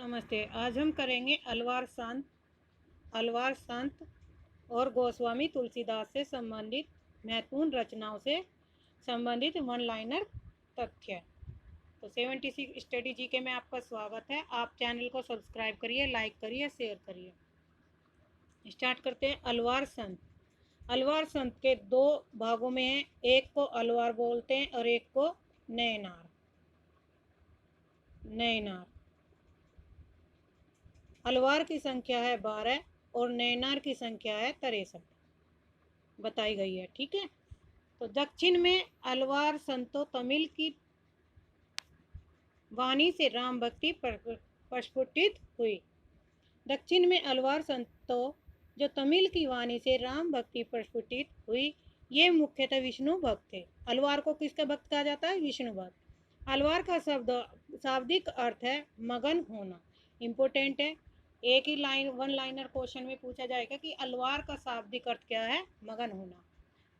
नमस्ते। आज हम करेंगे अलवार संत और गोस्वामी तुलसीदास से संबंधित महत्वपूर्ण रचनाओं से संबंधित वन लाइनर तथ्य। तो 76 स्टडी जीके में आपका स्वागत है। आप चैनल को सब्सक्राइब करिए, लाइक करिए, शेयर करिए। स्टार्ट करते हैं। अलवार संत के दो भागों में है। एक को अलवार बोलते हैं और एक को नैनार। अलवार की संख्या है 12 और नैनार की संख्या है 63 बताई गई है। ठीक है। तो दक्षिण में अलवार संतो तमिल की वाणी से राम भक्ति प्रस्फुटित हुई। दक्षिण में अलवार संतो जो तमिल की वाणी से राम भक्ति प्रस्फुटित हुई, ये मुख्यतः विष्णु भक्त थे। अलवार को किसका भक्त कहा जाता है? विष्णु भक्त। अलवार का शाब्दिक अर्थ है मगन होना। इंपोर्टेंट है। एक ही वन लाइनर क्वेश्चन में पूछा जाएगा कि अलवार का शाब्दिक अर्थ क्या है? मगन होना।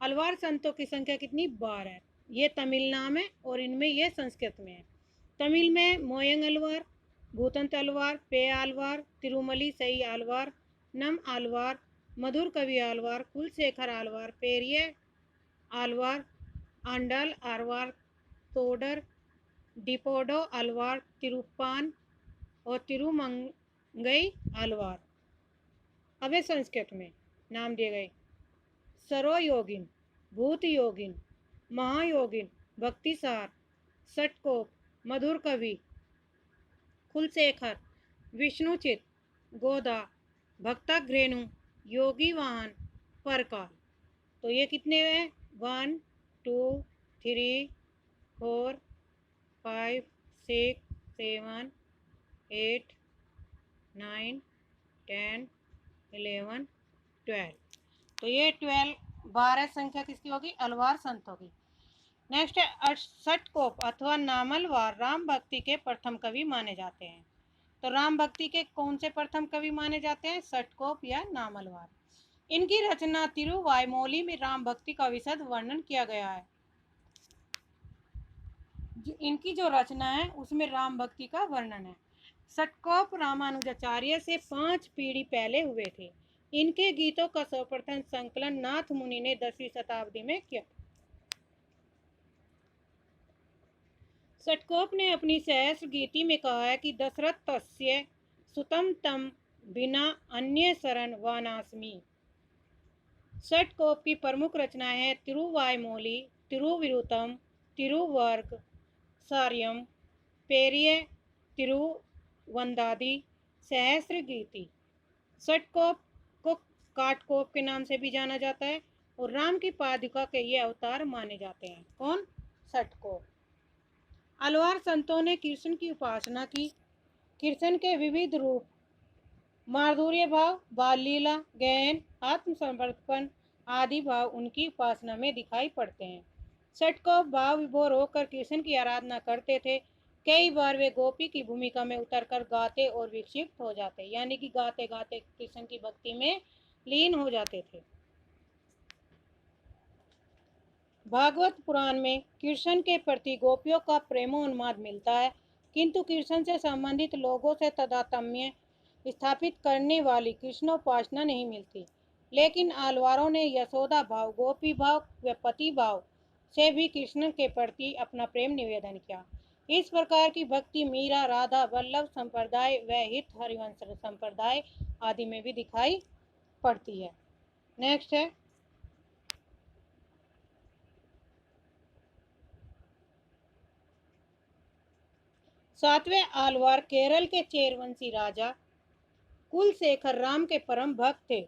अलवार संतों की संख्या कितनी? 12 है। ये तमिल नाम है और इनमें ये संस्कृत में है। तमिल में मोयंग अलवार, भूतंत अलवार, पे आलवार, तिरुमली सई आलवार, नम आलवार, मधुर कवि आलवार, कुलशेखर आलवार, पेरिये आलवार, आंडल आलवार, तोडर, डिपोडो अलवार, तिरुपान और तिरुमंगई अलवार। अब संस्कृत में नाम दिए गए: सरोयोगिन, भूत योगिन, महायोगिन, भक्तिसार, सटकोप, मधुर कवि, कुलशेखर, विष्णुचित, गोदा, भक्ताग्रेणु, योगी वाहन, परकाल। तो ये कितने हैं? 1 2 3 4 5 6 7 8 9 10 11 12। तो ये 12 संख्या किसकी होगी? अलवार संतों की। नेक्स्ट है सटकोप अथवा नामलवार राम भक्ति के प्रथम कवि माने जाते हैं। तो राम भक्ति के कौन से प्रथम कवि माने जाते हैं? सटकोप या नामलवार। इनकी रचना तिरुवाइमोली में राम भक्ति का विशद वर्णन किया गया है। इनकी जो रचना है उसमें राम भक्ति का वर्णन है। सटकोप रामानुजाचार्य से 5 पीढ़ी पहले हुए थे। इनके गीतों का सर्वप्रथम संकलन नाथ मुनि ने 10वीं शताब्दी में किया। सटकोप ने अपनी सहस्र गीति में कहा है कि दशरथ तस्य सुतम तम बिना अन्य शरण वानास्मि। सटकोप की प्रमुख रचनाएं हैं तिरुवाइमोली, तिरुविरुतम, तिरुवर्ग सार्यम, पेरिये तिरुवंदादी, सहस्र गीति। सटकोप को काटकोप के नाम से भी जाना जाता है और राम की पादुका के ये अवतार माने जाते हैं। कौन? सटकोप। अलवार संतों ने कृष्ण की उपासना की। कृष्ण के विविध रूप, माधुर्य भाव, बाल लीला, ज्ञान, आत्मसमर्पण आदि भाव उनकी उपासना में दिखाई पड़ते हैं। सटकोप भाव विभोर होकर कृष्ण की आराधना करते थे। कई बार वे गोपी की भूमिका में उतरकर गाते और विक्षिप्त हो जाते, यानी कि गाते गाते कृष्ण की भक्ति में लीन हो जाते थे। भागवत पुराण में कृष्ण के प्रति गोपियों का प्रेमोन्माद मिलता है, किंतु कृष्ण से संबंधित लोगों से तादात्म्य स्थापित करने वाली कृष्णोपासना नहीं मिलती। लेकिन आलवारों ने यशोदा भाव, गोपी भाव व पति भाव से भी कृष्ण के प्रति अपना प्रेम निवेदन किया। इस प्रकार की भक्ति मीरा, राधा वल्लभ संप्रदाय व हित हरिवंश संप्रदाय आदि में भी दिखाई पड़ती है। नेक्स्ट है सातवें आलवार केरल के चेरवंशी राजा कुलशेखर राम के परम भक्त थे।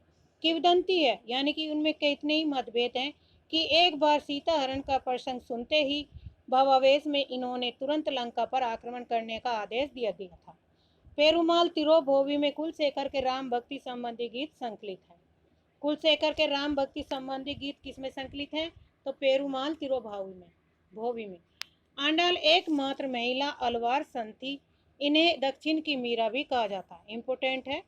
किंवदंती है, यानी कि उनमें कितने ही मतभेद हैं, कि एक बार सीता हरण का प्रसंग सुनते ही भावावेश में इन्होंने तुरंत लंका पर आक्रमण करने का आदेश दिया था। पेरुमाल तिरुभोवी में कुलशेखर के राम भक्ति संबंधी गीत संकलित है। कुलशेखर के राम भक्ति संबंधी गीत किसमें संकलित हैं? तो पेरुमाल तिरुभोवी में। आंडाल एकमात्र महिला अलवार संत थी। इन्हें दक्षिण की मीरा भी कहा जाता है। इंपोर्टेंट है।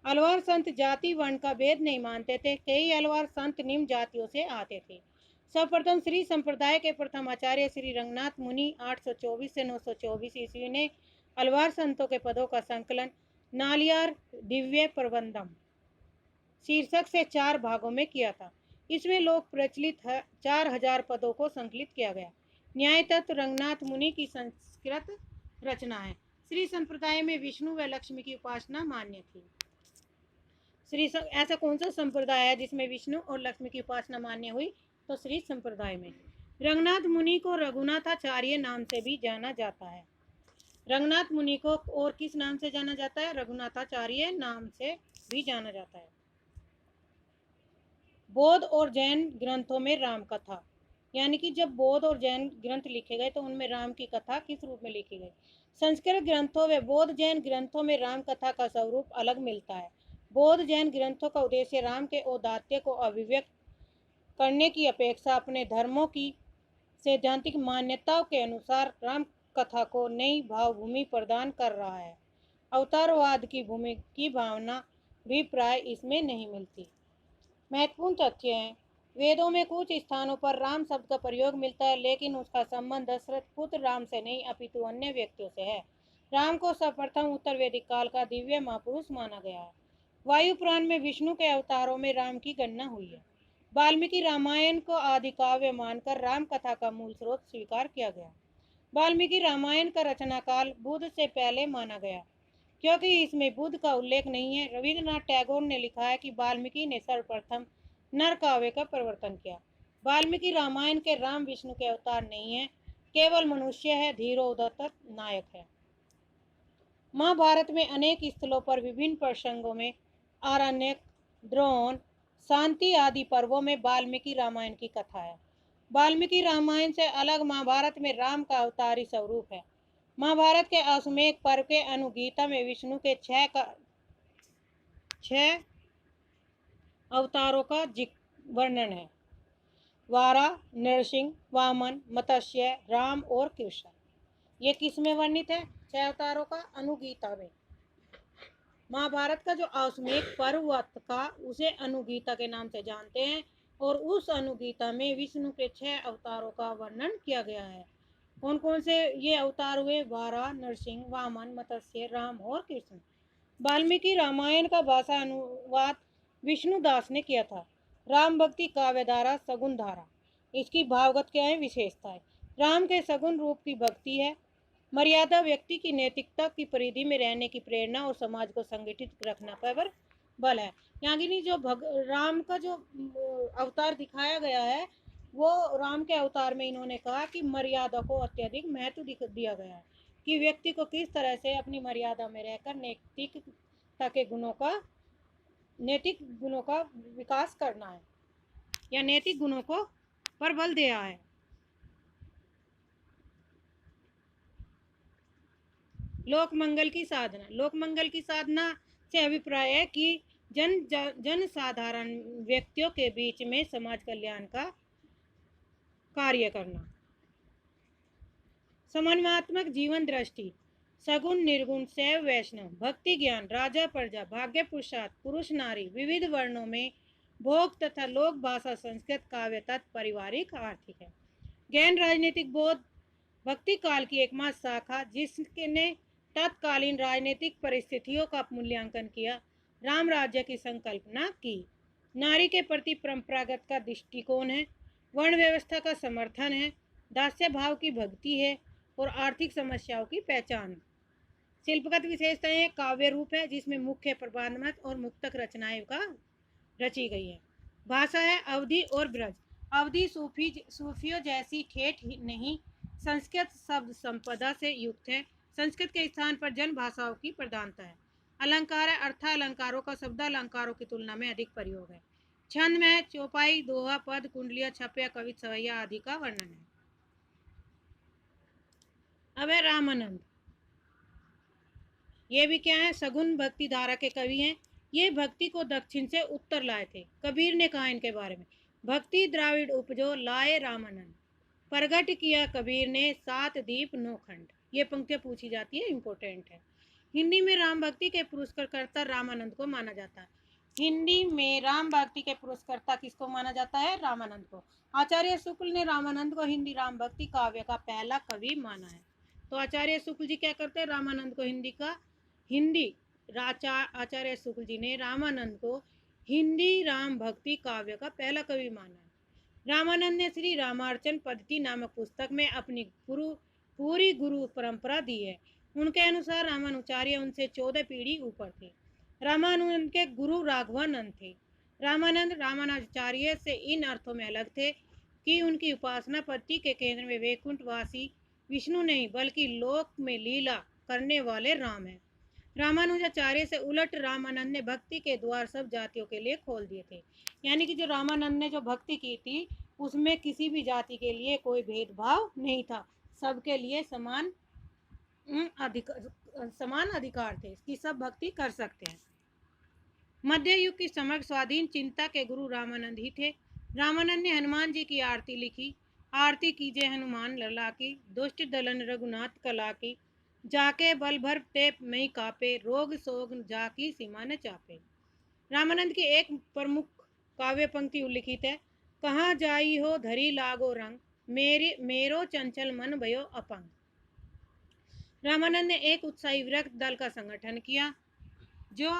अलवार संत जाति वर्ण का भेद नहीं मानते थे। कई अलवार संत निम्न जातियों से आते थे। सर्वप्रथम श्री संप्रदाय के प्रथम आचार्य श्री रंगनाथ मुनि 824 से 924 ईस्वी ने अलवार संतों के पदों का संकलन नालियार दिव्य प्रबंधम शीर्षक से 4 भागों में किया था। इसमें लोक प्रचलित 4000 पदों को संकलित किया गया। न्याय तत्व रंगनाथ मुनि की संस्कृत रचना है। श्री संप्रदाय में विष्णु व लक्ष्मी की उपासना मान्य थी। ऐसा कौन सा संप्रदाय है जिसमें विष्णु और लक्ष्मी की उपासना मान्य हुई? तो श्री संप्रदाय में। रंगनाथ मुनि को रघुनाथाचार्य नाम से भी जाना जाता है। रंगनाथ मुनि को और किस नाम से जाना जाता है? रघुनाथाचार्य नाम से भी जाना जाता है। बौद्ध और जैन ग्रंथों में राम कथा, यानी कि जब बौद्ध और जैन ग्रंथ लिखे गए तो उनमें राम की कथा किस रूप में लिखी गई? संस्कृत ग्रंथों व बौद्ध जैन ग्रंथों में राम कथा का स्वरूप अलग मिलता है। बौद्ध जैन ग्रंथों का उद्देश्य राम के औदात्य को अभिव्यक्त करने की अपेक्षा अपने धर्मों की सैद्धांतिक मान्यताओं के अनुसार राम कथा को नई भावभूमि प्रदान कर रहा है। अवतारवाद की भूमि की भावना भी प्राय इसमें नहीं मिलती। महत्वपूर्ण तथ्य हैं। वेदों में कुछ स्थानों पर राम शब्द का प्रयोग मिलता है, लेकिन उसका संबंध दशरथ पुत्र राम से नहीं अपितु अन्य व्यक्तियों से है। राम को सर्वप्रथम उत्तर वैदिक काल का दिव्य महापुरुष माना गया है। वायु पुराण में विष्णु के अवतारों में राम की गणना हुई है। वाल्मीकि रामायण को आदि काव्य मानकर राम कथा का मूल स्रोत स्वीकार किया गया। वाल्मीकि रामायण का रचना काल बुद्ध से पहले माना गया, क्योंकि इसमें बुद्ध का उल्लेख नहीं है। रविन्द्रनाथ टैगोर ने लिखा है कि वाल्मीकि ने सर्वप्रथम नर काव्य का प्रवर्तन किया। वाल्मीकि रामायण के राम विष्णु के अवतार नहीं है, केवल मनुष्य है, धीरोदात्त नायक है। महाभारत में अनेक स्थलों पर विभिन्न प्रसंगों में आरण्यक, द्रोण, शांति आदि पर्वों में वाल्मीकि रामायण की कथा है। वाल्मीकि रामायण से अलग महाभारत में राम का अवतारी स्वरूप है। महाभारत के अश्वमेध पर्व के अनुगीता में विष्णु के 6 अवतारों का वर्णन है। वारा, नरसिंह, वामन, मत्स्य, राम और कृष्ण। ये किस में वर्णित है? 6 अवतारों का अनुगीता में। महाभारत का जो अश्वमेध पर्व का उसे अनुगीता के नाम से जानते हैं, और उस अनुगीता में विष्णु के 6 अवतारों का वर्णन किया गया है। कौन कौन से ये अवतार हुए? वारा, नरसिंह, वामन, मत्स्य, राम और कृष्ण। वाल्मीकि रामायण का भाषा अनुवाद विष्णुदास ने किया था। राम भक्ति काव्यधारा सगुन धारा। इसकी भावगत क्या है? विशेषताएं। राम के सगुन रूप की भक्ति है। मर्यादा व्यक्ति की नैतिकता की परिधि में रहने की प्रेरणा और समाज को संगठित रखना पर बल है। यानी जो राम का जो अवतार दिखाया गया है, वो राम के अवतार में इन्होंने कहा कि मर्यादा को अत्यधिक महत्व दिया गया है, कि व्यक्ति को किस तरह से अपनी मर्यादा में रहकर नैतिक गुणों का विकास करना है, या नैतिक गुणों को पर बल दिया है। लोक मंगल की साधना। लोक मंगल की साधना से अभिप्राय है कि जन साधारण व्यक्तियों के बीच में समाज कल्याण का कार्य करना। समन्वयात्मक जीवन दृष्टि। सगुण, निर्गुण, शैव, वैष्णव, भक्ति, ज्ञान, राजा, प्रजा, भाग्य, पुरुषार्थ, पुरुष, नारी, विविध वर्णों में भोग तथा लोक भाषा, संस्कृत, काव्य, तत्व, पारिवारिक, आर्थिक है। ज्ञान, राजनीतिक बोध। भक्ति काल की एकमात्र शाखा जिसने तत्कालीन राजनीतिक परिस्थितियों का मूल्यांकन किया, राम राज्य की संकल्पना की। नारी के प्रति परंपरागत का दृष्टिकोण है। वर्ण व्यवस्था का समर्थन है। दास्य भाव की भक्ति है, और आर्थिक समस्याओं की पहचान। शिल्पगत विशेषताएं। काव्य रूप है जिसमें मुख्य प्रबंधात्मक और मुक्तक रचनाएं का रची गई है। भाषा है अवधी और ब्रज। अवधी सूफियों जैसी ठेठ नहीं, संस्कृत शब्द संपदा से युक्त है। संस्कृत के स्थान पर जन भाषाओं की प्रधानता है। अलंकार है अर्थालंकारों का शब्दालंकारों की तुलना में अधिक प्रयोग है। छंद में चौपाई, दोहा, पद, कुंडलिया, छपया, कवित, सवैया आदि का वर्णन है। अब है रामानंद। ये भी क्या है? सगुन भक्ति धारा के कवि हैं। ये भक्ति को दक्षिण से उत्तर लाए थे। कबीर ने कहा इनके बारे में, भक्ति द्राविड़ उपजो लाए रामानंद, प्रगट किया कबीर ने 7 दीप 9 खंड। ये पंक्तियां पूछी जाती है, इंपॉर्टेंट है। हिंदी में राम भक्ति के पुरस्कर्ता रामानंद को माना जाता है। हिंदी में राम भक्ति के पुरस्कर्ता किसको माना जाता है? रामानंद को। आचार्य शुक्ल ने रामानंद को हिंदी राम भक्ति काव्य का पहला कवि माना है। तो आचार्य शुक्ल जी क्या करते हैं, रामानंद को हिंदी आचार्य शुक्ल जी ने रामानंद को हिंदी राम भक्ति काव्य का पहला कवि माना है। रामानंद ने श्री रामार्चन पद्धति नामक पुस्तक में अपनी पूरी गुरु परंपरा दी है। उनके अनुसार रामानुचार्य उनसे 14 पीढ़ी ऊपर थे। रामानंद के गुरु राघवानंद थे। रामानंद रामानुचार्य से इन अर्थों में अलग थे कि उनकी उपासना पद्धति के केंद्र में वैकुंठवासी विष्णु नहीं बल्कि लोक में लीला करने वाले राम हैं। रामानुजाचार्य से उलट रामानंद ने भक्ति के द्वार सब जातियों के लिए खोल दिए थे। यानी कि जो रामानंद ने जो भक्ति की थी उसमें किसी भी जाति के लिए कोई भेदभाव नहीं था, सबके लिए समान अधिकार थे कि सब भक्ति कर सकते हैं। मध्य युग की समग्र स्वाधीन चिंता के गुरु रामानंद ही थे। रामानंद ने हनुमान जी की आरती लिखी। आरती कीजिए हनुमान लला की, दुष्ट दलन रघुनाथ कला की, जाके बल भर ते मई कापे, रोग सोग जाकी सीमा न चापे। रामानंद की एक प्रमुख काव्य पंक्ति उल्लिखित है, कहाँ जाई हो धरी लागो रंग, मेरो चंचल मन भयो अपंग। रामानंद ने एक उत्साही विरक्त दल का संगठन किया जो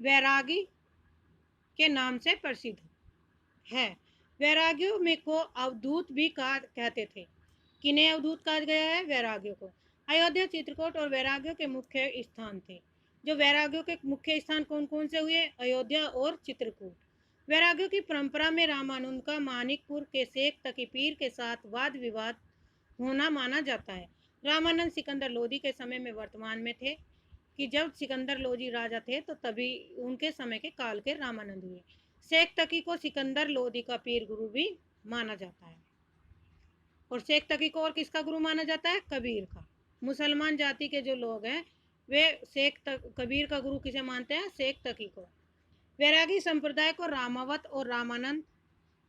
वैरागी के नाम से प्रसिद्ध है। वैरागियों में को अवधूत भी कहते थे। किन्हें अवधूत कहा गया है? वैरागियों को। अयोध्या, चित्रकूट और वैरागियों के मुख्य स्थान थे। जो वैरागियों के मुख्य स्थान कौन कौन से हुए? अयोध्या और चित्रकूट। वैरागियों की परंपरा में रामानंद का मानिकपुर के शेख तकी पीर के साथ वाद विवाद होना माना जाता है। रामानंद सिकंदर लोदी के समय में वर्तमान में थे कि जब सिकंदर लोदी राजा थे तो तभी उनके समय के काल के रामानंद हुए। शेख तकी को सिकंदर लोदी का पीर गुरु भी माना जाता है। और शेख तकी को और किसका गुरु माना जाता है? कबीर का। मुसलमान जाति के जो लोग हैं वे कबीर का गुरु किसे मानते हैं? शेख तकी को। वैरागी संप्रदाय को रामावत और रामानंद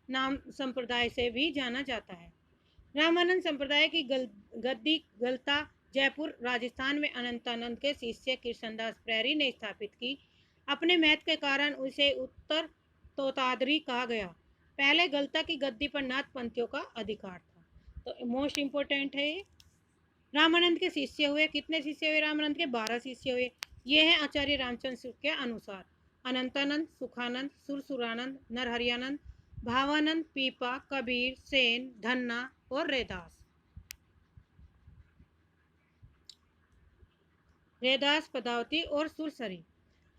नाम संप्रदाय से भी जाना जाता है। रामानंद संप्रदाय की गद्दी गलता जयपुर राजस्थान में अनंतानंद के शिष्य कृष्णदास प्रहरी ने स्थापित की। अपने महत्व के कारण उसे उत्तर तोतादरी कहा गया। पहले गलता की गद्दी पर नाथ पंथियों का अधिकार था। तो मोस्ट इम्पोर्टेंट है ये। रामानंद के शिष्य हुए। कितने शिष्य हुए रामानंद के? 12 शिष्य हुए। ये हैं आचार्य रामचंद्र के अनुसार अनंतानंद, सुखानंद, सुरसुरानंद, नरहरियानंद, भावानंद, पीपा, कबीर, सेन, धन्ना और रैदास, पदावती और सुरसरी।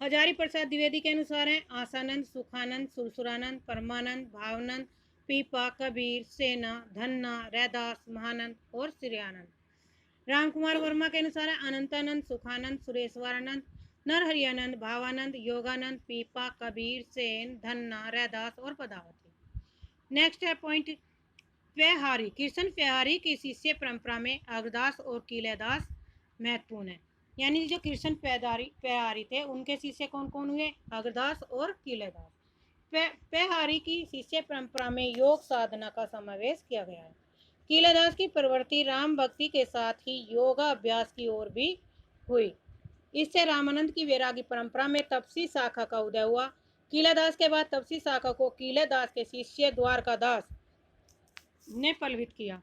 हजारी प्रसाद द्विवेदी के अनुसार हैं आसानंद, सुखानंद, सुरसुरानंद, परमानंद, भावानंद, पीपा, कबीर, सेना, धन्ना, रैदास, महानंद और श्रेयानंद। रामकुमार वर्मा के अनुसार है अनंतानंद, सुखानंद, सुरेश्वरानंद, नरहरियानंद, भावानंद, योगानंद, पीपा, कबीर, सेन, धन्ना, रैदास और पदावती। नेक्स्ट है पॉइंट व्यहारी। कृष्ण व्यहारी की शिष्य परंपरा में अग्रदास और कीलेदास महत्वपूर्ण है। यानी जो कृष्ण व्यहारी थे उनके शिष्य कौन कौन हुए? अग्रदास और कीलेदास। व्यहारी की शिष्य परंपरा में योग साधना का समावेश किया गया है। कीलेदास की प्रवृत्ति राम भक्ति के साथ ही योगा अभ्यास की ओर भी हुई। इससे रामानंद की वैरागी परंपरा में तपसी शाखा का उदय हुआ। कीलेदास के बाद तपसी शाखा को कीलेदास के शिष्य द्वारकादास ने पल्वित किया।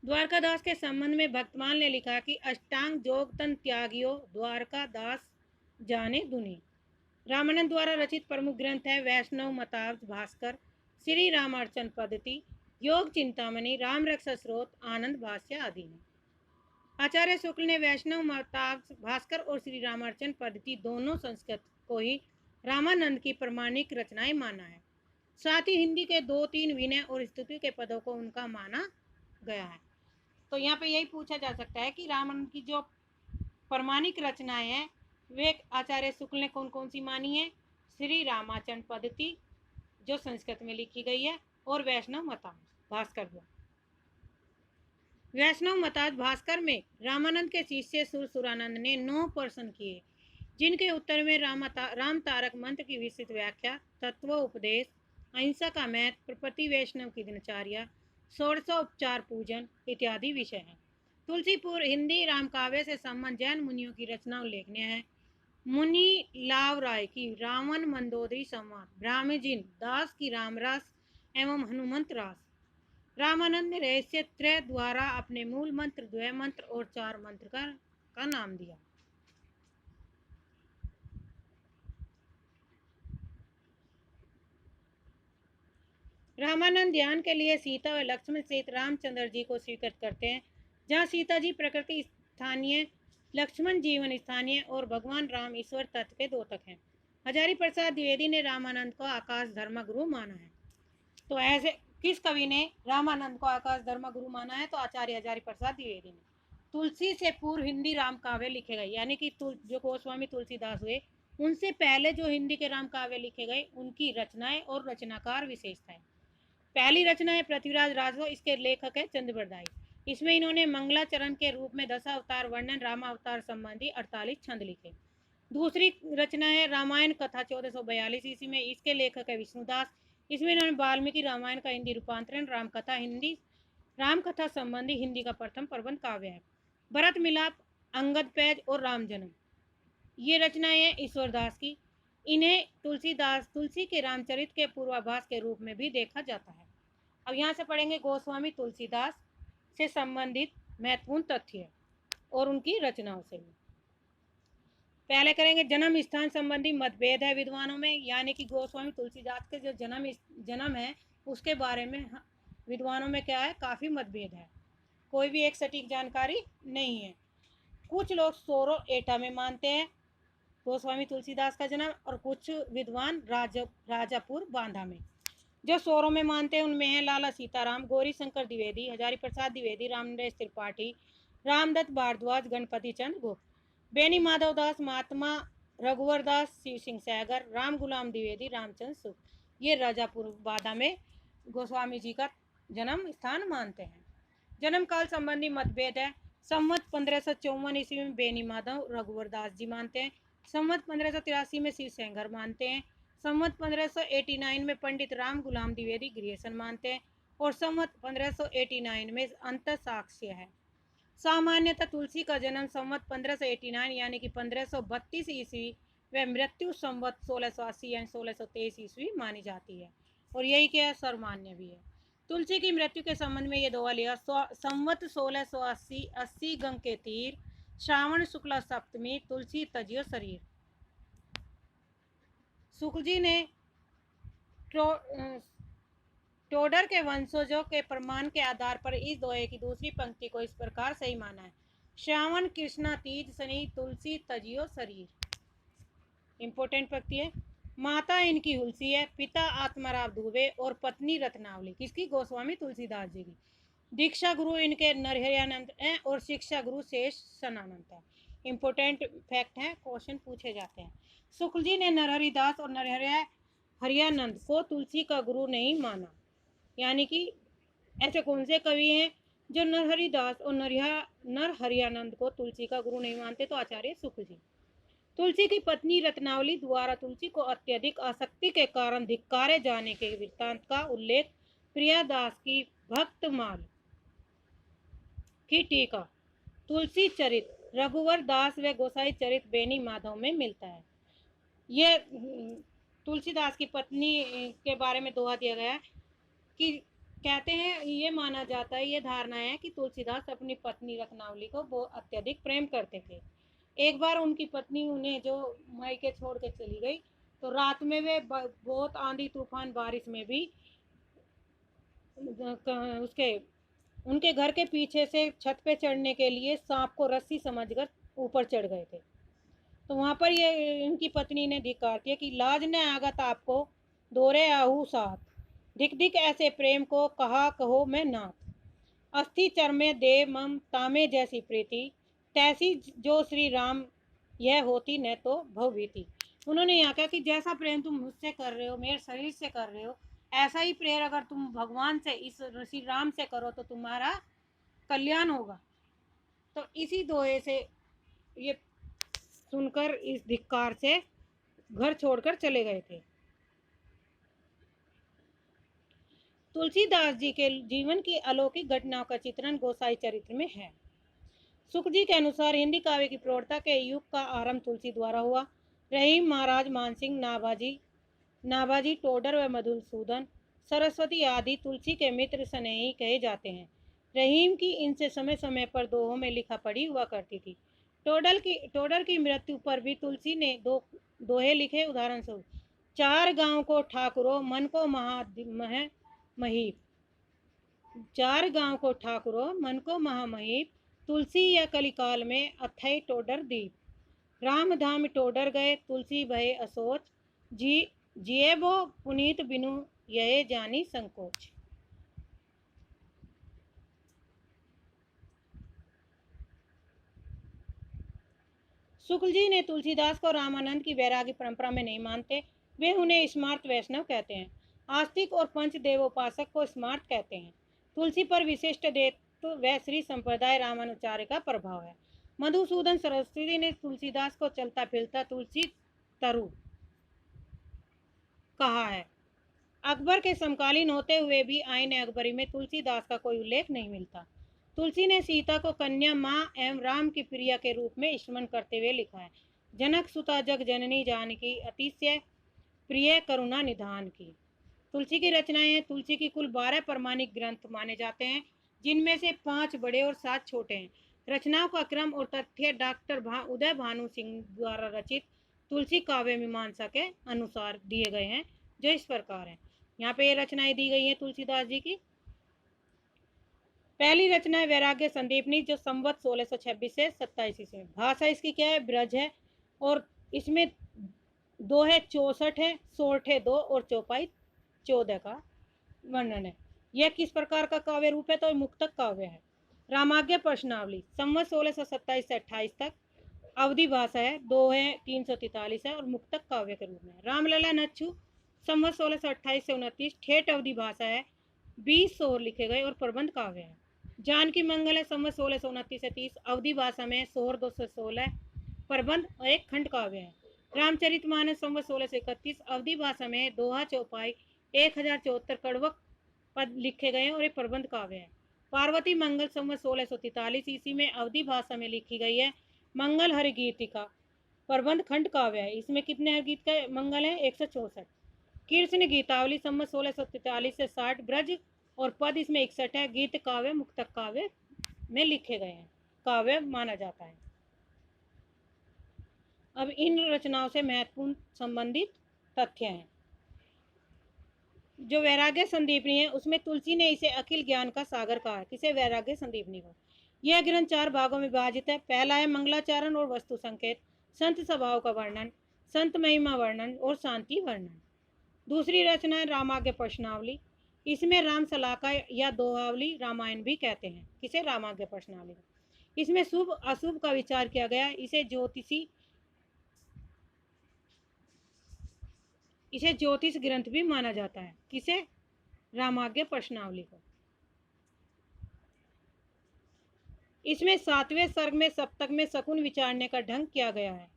द्वारकादास के संबंध में भक्तमाल ने लिखा कि अष्टांग योग तन त्यागियो द्वारकादास जाने दुनी। रामानंद द्वारा रचित प्रमुख ग्रंथ है वैष्णव मताब्ज भास्कर, श्री रामार्चन पद्धति, योग चिंतामणि, राम रक्षा स्रोत, आनंद भाष्य आदि हैं। आचार्य शुक्ल ने वैष्णव मताब्ज भास्कर और श्री रामार्चन पद्धति दोनों संस्कृत को ही रामानंद की प्रमाणिक रचनाएं माना है। साथ ही हिंदी के 2-3 विनय और स्तुति के पदों को उनका माना गया है। तो यहाँ पे यही पूछा जा सकता है कि रामानंद की जो प्रमाणिक रचनाएं हैं वे आचार्य शुक्ल ने कौन कौन सी मानी है? श्री रामाचरण पद्धति जो संस्कृत में लिखी गई है और वैष्णव मताब्ज भास्कर। वैष्णव मताब्ज भास्कर में रामानंद के शिष्य सुरसुरानंद ने 9 प्रश्न किए जिनके उत्तर में राम तारक मंत्र की विस्तृत व्याख्या, तत्व उपदेश, अहिंसा का महत्व, प्रपति वैष्णव की दिनचर्या, षोडशोपचार पूजन इत्यादि विषय हैं। तुलसीपुर हिंदी रामकाव्य से संबंध जैन मुनियों की रचना उल्लेखनीय है। मुनि लाव राय की रावण मंदोदरी संवाद, ब्राह्मजिन दास की रामरास एवं हनुमंत रास, रामानंद ने रहस्य त्रय द्वारा अपने मूल मंत्र, द्वय मंत्र और चार मंत्र का नाम दिया। रामानंद ध्यान के लिए सीता और लक्ष्मण सहित रामचंद्र जी को स्वीकृत करते हैं। जहाँ सीता जी प्रकृति स्थानीय, लक्ष्मण जीवन स्थानीय और भगवान राम ईश्वर तत्व के द्योतक हैं। हजारी प्रसाद द्विवेदी ने रामानंद को आकाश धर्म गुरु माना है। तो ऐसे किस कवि ने रामानंद को आकाश धर्म गुरु माना है? तो आचार्य हजारी प्रसाद द्विवेदी ने। तुलसी से पूर्व हिंदी राम काव्य लिखे गए, यानी कि जो गोस्वामी तुलसीदास हुए उनसे पहले जो हिंदी के राम काव्य लिखे गए उनकी रचनाएं और रचनाकार विशेषताएं। पहली रचना है पृथ्वीराज राजो, इसके लेखक है चंद्रबरदाई। इसमें इन्होंने मंगलाचरण के रूप में दशावतार वर्णन, रामावतार संबंधी 48 छंद लिखे। दूसरी रचना है रामायण कथा 1442 ईस्वी में, इसके लेखक है विष्णुदास। इसमें इन्होंने वाल्मीकि रामायण का हिंदी रूपांतरण, रामकथा संबंधी हिंदी का प्रथम प्रबंध काव्य है। भरत मिलाप, अंगद पैज और राम जन्म, ये रचनाएं हैं ईश्वरदास की। इन्हें तुलसी के रामचरित के पूर्वाभास के रूप में भी देखा जाता है। अब यहाँ से पढ़ेंगे गोस्वामी तुलसीदास से संबंधित महत्वपूर्ण तथ्य और उनकी रचनाओं से भी। पहले करेंगे जन्म स्थान संबंधी मतभेद है विद्वानों में, यानी कि गोस्वामी तुलसीदास के जो जन्म है उसके बारे में विद्वानों में क्या है, काफ़ी मतभेद है। कोई भी एक सटीक जानकारी नहीं है। कुछ लोग सोरो एटा में मानते हैं गोस्वामी तुलसीदास का जन्म, और कुछ विद्वान राजापुर बांधा में। जो सोरो में मानते हैं उनमें है लाला सीताराम, गौरी शंकर द्विवेदी, हजारी प्रसाद द्विवेदी, रामनरेश त्रिपाठी, रामदत्त भारद्वाज, गणपति चंद्र गुप्त। बेनी माधव दास, महात्मा रघुवर दास, शिव सिंह सैगर, राम गुलाम द्विवेदी, रामचंद्र सुख, ये राजापुर बांधा में गोस्वामी जी का जन्म स्थान मानते हैं। जन्म काल संबंधी मतभेद है। संवत 1554 ईस्वी में बेनी माधव रघुवर दास जी मानते हैं। संवत 1583 में शिव सैगर मानते हैं। संवत 1589 में पंडित राम गुलाम द्विवेदी ग्रियसन मानते हैं। और संवत 1589 में अंत साक्ष्य है। सामान्यतः तुलसी का जन्म संवत 1589 यानी कि 1532 ईस्वी व मृत्यु संवत 1680 यानी 1623 ईस्वी मानी जाती है, और यही क्या सर्वमान्य भी है। तुलसी की मृत्यु के संबंध में ये दोहा लिया। संवत 1680 80 गंग के तीर, श्रावण शुक्ला सप्तमी, तुलसी तजियो शरीर। शुक्ल जी ने टोडर के वंशजों के प्रमाण के आधार पर इस दोहे की दूसरी पंक्ति को इस प्रकार सही माना है। श्रावण कृष्णा तीज शनि, तुलसी तजियो शरीर। इंपोर्टेंट पंक्ति है। माता इनकी हुलसी है, पिता आत्माराव दुबे और पत्नी रत्नावली, किसकी? गोस्वामी तुलसीदास जी की। दीक्षा गुरु इनके नरहरियानंद हैं और शिक्षा गुरु शेष सनानंद है। इंपोर्टेंट फैक्ट है, क्वेश्चन पूछे जाते हैं। शुक्ल जी ने नरहरिदास और नरहरियानंद को तुलसी का गुरु नहीं माना, यानी कि ऐसे कौन से कवि हैं जो नरहरिदास और नरहरियानंद को तुलसी का गुरु नहीं मानते? तो आचार्य शुक्ल जी। तुलसी की पत्नी रत्नावली द्वारा तुलसी को अत्यधिक आसक्ति के कारण धिक्कारे जाने के वृत्तांत का उल्लेख प्रियादास की भक्तमाल की टीका तुलसी चरित, रघुवर दास व गोसाई चरित बेनी माधव में मिलता है। ये तुलसीदास की पत्नी के बारे में दोहा दिया गया है कि कहते हैं, ये माना जाता है, ये धारणा है कि तुलसीदास अपनी पत्नी रत्नावली को बहुत अत्यधिक प्रेम करते थे। एक बार उनकी पत्नी उन्हें जो मायके छोड़ के चली गई, तो रात में वे बहुत आंधी तूफान बारिश में भी उनके घर के पीछे से छत पे चढ़ने के लिए सांप को रस्सी समझकर ऊपर चढ़ गए थे। तो वहाँ पर ये इनकी पत्नी ने धिक्कार किया कि लाज न आगत आपको, दोरे आहू साथ, दिख दिख ऐसे प्रेम को, कहा कहो मैं नाथ, अस्थि चरमे दे मम तामे जैसी प्रीति, तैसी जो श्री राम यह होती न तो भवभीति। उन्होंने यहाँ कहा कि जैसा प्रेम तुम मुझसे कर रहे हो, मेरे शरीर से कर रहे हो, ऐसा ही प्रेम अगर तुम भगवान से, इस श्री राम से करो तो तुम्हारा कल्याण होगा। तो इसी दोहे से ये सुनकर इस धिक्कार से घर छोड़कर चले गए थे। तुलसीदास जी के जीवन की अलौकिक घटनाओं का चित्रण गोसाई चरित्र में है। सुख जी के अनुसार हिंदी काव्य की प्रौढ़ता के युग का आरंभ तुलसी द्वारा हुआ। रहीम महाराज, मानसिंह, नाभाजी टोडर व मधुसूदन सरस्वती आदि तुलसी के मित्र स्नेही कहे जाते हैं। रहीम की इनसे समय समय पर दोहों में लिखा पढ़ी हुआ करती थी। टोडर की मृत्यु पर भी तुलसी ने दोहे लिखे। उदाहरण स्वरूप, चार गांव को ठाकुरों मन को महीप, चार गांव को ठाकुरों मन को महामहीप, तुलसी या कलिकाल में अथई टोडर दीप, राम धाम टोडर गए तुलसी भये असोच, जी जिएबो पुनीत बिनु यह जानी संकोच। शुक्ल जी ने तुलसीदास को रामानंद की वैराग्य परंपरा में नहीं मानते। वे उन्हें स्मार्त वैष्णव कहते हैं। आस्तिक और पंच देवोपासक को स्मार्त कहते हैं। तुलसी पर विशिष्ट देव व श्री संप्रदाय रामानुचार्य का प्रभाव है। मधुसूदन सरस्वती ने तुलसीदास को चलता फिरता तुलसी तरु कहा है। अकबर के समकालीन होते हुए भी आईन अकबरी में तुलसीदास का कोई उल्लेख नहीं मिलता। तुलसी ने सीता को कन्या, माँ एवं राम की प्रिया के रूप में स्मरण करते हुए लिखा है। जनक सुता जग जननी जानकी, अतिशय प्रिय करुणा निधान की। तुलसी की रचनाएं हैं। तुलसी की कुल 12 प्रमाणिक ग्रंथ माने जाते हैं, जिनमें से 5 बड़े और 7 छोटे हैं। रचनाओं का क्रम और तथ्य डॉक्टर उदय भानु सिंह द्वारा रचित तुलसी काव्य मीमांसा के अनुसार दिए गए हैं, जो इस प्रकार हैं। यहाँ पे ये रचनाएं दी गई हैं तुलसीदास जी की। पहली रचना है वैराग्य संदीपनी, जो संवत 1626 से 27 ईस्वी में। भाषा इसकी क्या है? ब्रज है। और इसमें दोहे 64 है, सोरठे 2 और चौपाई 14 का वर्णन है। यह किस प्रकार का काव्य रूप है? तो मुक्तक काव्य है। रामाज्ञ प्रश्नावली संवत 1627 से 28 तक अवधि भाषा है। दोहे 343 है और मुक्तक काव्य के रूप में। रामलला नच्छू संवत 1628 से 29 ठेठ अवधि भाषा है। 20 सोर लिखे गए और प्रबंध काव्य है। जानकी मंगल है संवत 1629 से 30 अवधि भाषा में सोहर 216 प्रबंध और एक खंड काव्य है। रामचरितमानस संवत 1631 अवधि भाषा में दोहा चौपाई 1074 कड़वक पद लिखे गए और एक प्रबंध काव्य है। पार्वती मंगल संवत 1643 ईस्वी में अवधि भाषा में लिखी गई है। मंगल हरि गीतिका प्रबंध खंड काव्य है। इसमें कितने गीत का मंगल है? 164। कृष्ण गीतावली संवत 1643 से 60 ब्रज और पद इसमें 61 है। गीत काव्य मुक्तक काव्य में लिखे गए हैं, काव्य माना जाता है। अब इन रचनाओं से महत्वपूर्ण संबंधित तथ्य हैं। जो वैराग्य संदीपनी है उसमें तुलसी ने इसे अखिल ज्ञान का सागर कहा है। किसे? वैराग्य संदीपनी को। यह ग्रंथ 4 भागों में विभाजित है। पहला है मंगलाचरण और वस्तु संकेत, संत स्वभाव का वर्णन, संत महिमा वर्णन और शांति वर्णन। दूसरी रचना है रामाज्ञ प्रश्नावली। इसमें राम सलाका या दोहावली रामायण भी कहते हैं। किसे? रामाज्ञ प्रश्नावली। इसमें शुभ अशुभ का विचार किया गया। इसे ज्योतिष ग्रंथ भी माना जाता है। किसे? रामाज्ञ प्रश्नावली को। इसमें 7वें सर्ग में सप्तक में शकुन विचारने का ढंग किया गया है।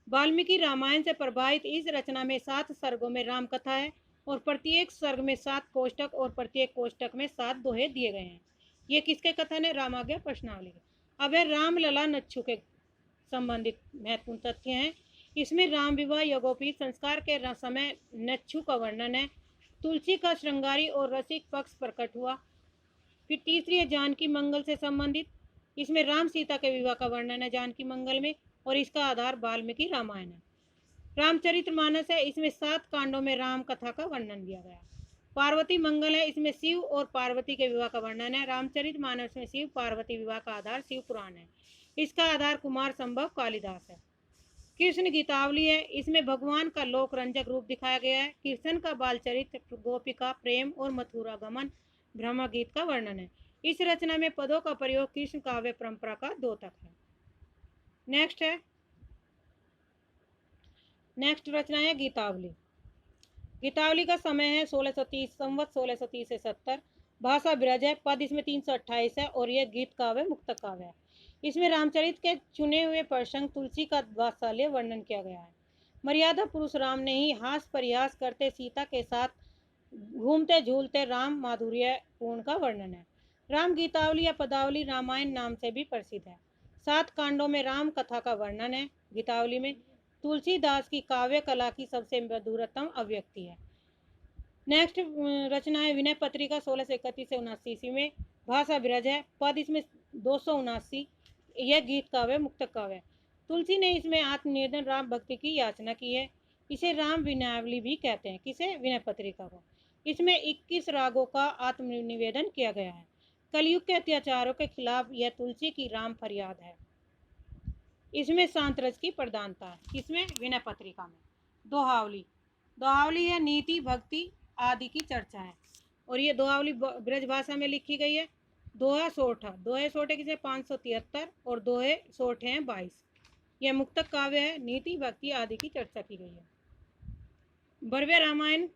वाल्मीकि रामायण से प्रभावित इस रचना में 7 सर्गों में राम कथा है और प्रत्येक सर्ग में 7 कोष्टक और प्रत्येक कोष्टक में 7 दोहे दिए गए हैं। ये किसके कथन है? रामाज्ञ प्रश्नावली के। अब है रामलला नच्छू के संबंधित महत्वपूर्ण तथ्य हैं। इसमें राम विवाह यज्ञोपवीत संस्कार के समय नच्छू का वर्णन है। तुलसी का श्रृंगारी और रसिक पक्ष प्रकट हुआ। फिर तीसरी है जानकी मंगल से संबंधित। इसमें राम सीता के विवाह का वर्णन है जानकी मंगल में और इसका आधार वाल्मीकि रामायण है। रामचरितमानस है। इसमें 7 कांडों में राम कथा का वर्णन दिया गया। पार्वती मंगल है। इसमें शिव और पार्वती के विवाह का वर्णन है। रामचरितमानस में शिव पार्वती विवाह का आधार शिव पुराण है। इसका आधार कुमार संभव कालिदास है। कृष्ण गीतावली है। इसमें भगवान का लोक रंजक रूप दिखाया गया है। कृष्ण का बाल चरित्र, गोपिका प्रेम और मथुरा गमन, ब्रह्म गीत का वर्णन है। इस रचना में पदों का प्रयोग कृष्ण काव्य परंपरा का द्योतक है। नेक्स्ट रचना है गीतावली। गीतावली का समय है 1630 संवत 1630 से 70। भाषा ब्रज है। पद इसमें 328 है और यह गीत काव्य मुक्तक काव्य है। इसमें रामचरित के चुने हुए प्रसंग तुलसी का वात्सल्य वर्णन किया गया है। मर्यादा पुरुष राम ने ही हास परिहास करते सीता के साथ घूमते झूलते राम माधुर्य पूर्ण का वर्णन है। राम गीतावली या पदावली रामायण नाम से भी प्रसिद्ध है। 7 कांडों में राम कथा का वर्णन है। गीतावली में तुलसीदास की काव्य कला की सबसे मधुरतम अभिव्यक्ति है। नेक्स्ट रचना है विनय पत्रिका 1631 से 79 ईस्वी में। भाषा ब्रज है। पद इसमें 279। यह गीत काव्य मुक्तक काव्य है। तुलसी ने इसमें आत्मनिवेदन राम भक्ति की याचना की है। इसे राम विनयावली भी कहते हैं। किसे? विनय पत्रिका को। इसमें 21 रागों का आत्मनिवेदन किया गया है। कलयुग के अत्याचारों के खिलाफ यह तुलसी की राम फरियाद है। इसमें शांत रस की प्रधानता है। किसमें? विनय पत्रिका में। दोहावली। दोहावली है नीति भक्ति आदि की चर्चा है और ये दोहावली ब्रज भाषा में लिखी गई है। दोहा सोठा। दोहे सोठे किसे? 573 और दोहे सोठे हैं 22। यह मुक्तक काव्य है। नीति भक्ति आदि की चर्चा की गई है। बरवे रामायण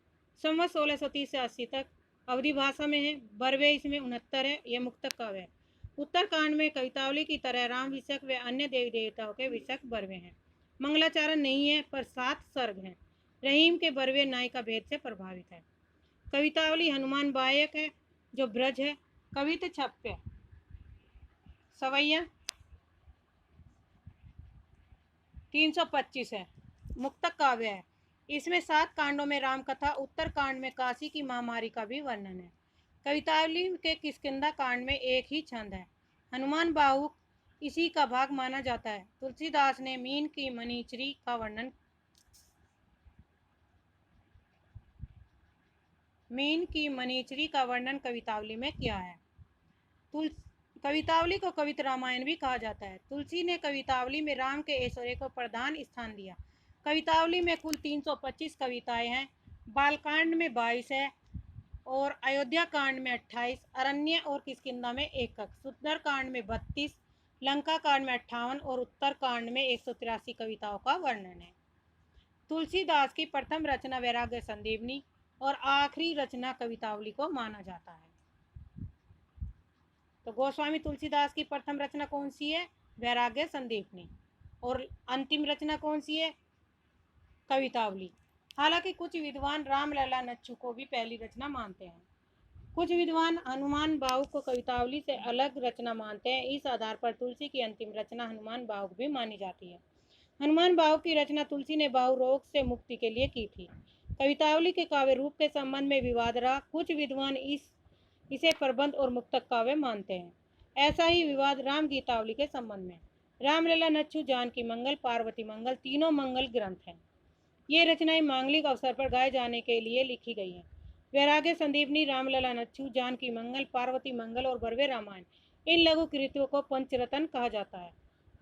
संवत 1630 से 80 तक अवधि भाषा में है। बरवे इसमें 69 है। यह मुक्तक काव्य है। उत्तरकांड में कवितावली की तरह राम विषयक व अन्य देवी देवताओं के विषयक बरवे हैं। मंगलाचरण नहीं है पर 7 सर्ग हैं। रहीम के बरवे नायिका भेद से प्रभावित है। कवितावली हनुमान बायक है जो ब्रज है। कवित छप्य सवैया 325 है। मुक्तक काव्य है। इसमें 7 कांडों में राम कथा, उत्तर कांड में काशी की महामारी का भी वर्णन है। कवितावली के किष्किंधा कांड में एक ही छंद है। हनुमान बाहुक इसी का भाग माना जाता है। तुलसीदास ने मीन की मनीचरी का वर्णन कवितावली में किया है। कवितावली को कवित रामायण भी कहा जाता है। तुलसी ने कवितावली में राम के ऐश्वर्य को प्रधान स्थान दिया। कवितावली में कुल 325 कविताएं हैं। बालकांड में 22 है और अयोध्या कांड में 28, अरण्य और किष्किंधा में 1, सुंदर कांड में 32, लंका कांड में 58 और उत्तर कांड में 183 कविताओं का वर्णन है। तुलसीदास की प्रथम रचना वैराग्य संदीपनी और आखिरी रचना कवितावली को माना जाता है। तो गोस्वामी तुलसीदास की प्रथम रचना कौन सी है? वैराग्य संदीपनी। और अंतिम रचना कौन सी है? कवितावली। हालांकि कुछ विद्वान रामलला नच्चू को भी पहली रचना मानते हैं। कुछ विद्वान हनुमान बाहुक को कवितावली से अलग रचना मानते हैं। इस आधार पर तुलसी की अंतिम रचना हनुमान बाहुक भी मानी जाती है। हनुमान बाहुक की रचना तुलसी ने बाहु रोग से मुक्ति के लिए की थी। कवितावली के काव्य रूप के संबंध में विवाद रहा। कुछ विद्वान इसे प्रबंध और मुक्तक काव्य मानते हैं। ऐसा ही विवाद राम गीतावली के संबंध में। रामलला नच्चू, जानकी मंगल, पार्वती मंगल तीनों मंगल ग्रंथ हैं। ये रचनाएं मांगलिक अवसर पर गाए जाने के लिए लिखी गई हैं। वैराग्य संदीपनी, रामलला नच्चू, जानकी मंगल, पार्वती मंगल और बरवे रामायण इन लघु कृतियों को पंचरत्न कहा जाता है।